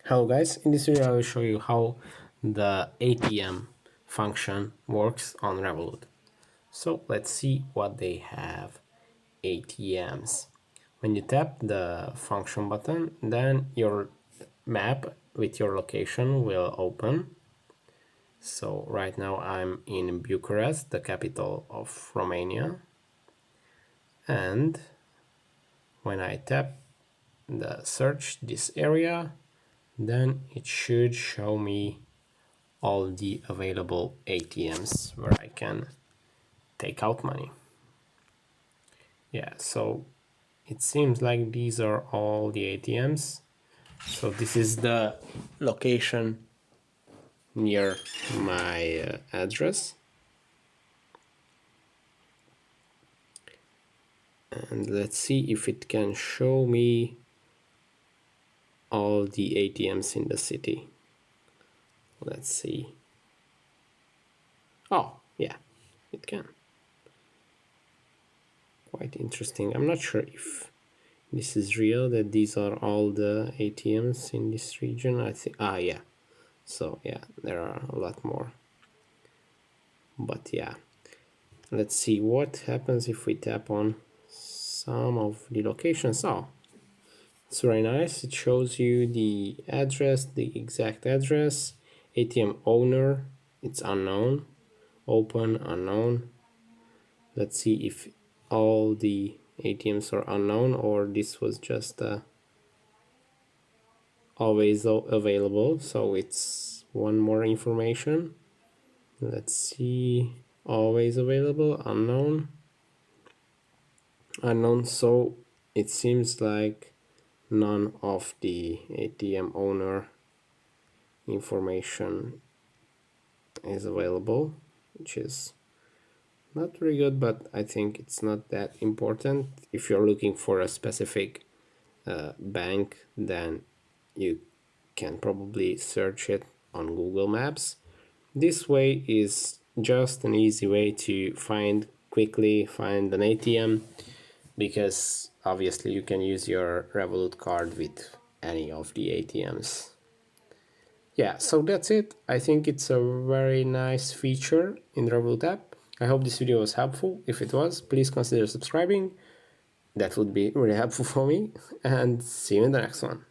Hello guys, in this video I will show you how the ATM function works on Revolut. So let's see what they have. ATMs. When you tap the function button, then your map with your location will open. So right now I'm in Bucharest, the capital of Romania. And when I tap the search this area, then it should show me all the available ATMs where I can take out money. Yeah, so it seems like these are all the ATMs. So this is the location near my address. And let's see if it can show me all the ATMs in the city. Let's see. Oh, yeah, it can. Quite interesting. I'm not sure if this is real, that these are all the ATMs in this region. I think, yeah. So yeah, there are a lot more. But yeah, let's see what happens if we tap on some of the locations. Oh, it's very nice. It shows you the address, the exact address, ATM owner, it's unknown, open, unknown. Let's see if all the ATMs are unknown or this was just always available. So it's one more information. Let's see, always available, unknown. So it seems like none of the ATM owner information is available, which is not very good, but I think it's not that important. If you're looking for a specific bank, then you can probably search it on Google Maps. This way is just an easy way to quickly find an ATM, because obviously you can use your Revolut card with any of the ATMs. Yeah, so that's it. I think it's a very nice feature in the Revolut app. I hope this video was helpful. If it was, please consider subscribing. That would be really helpful for me. And see you in the next one.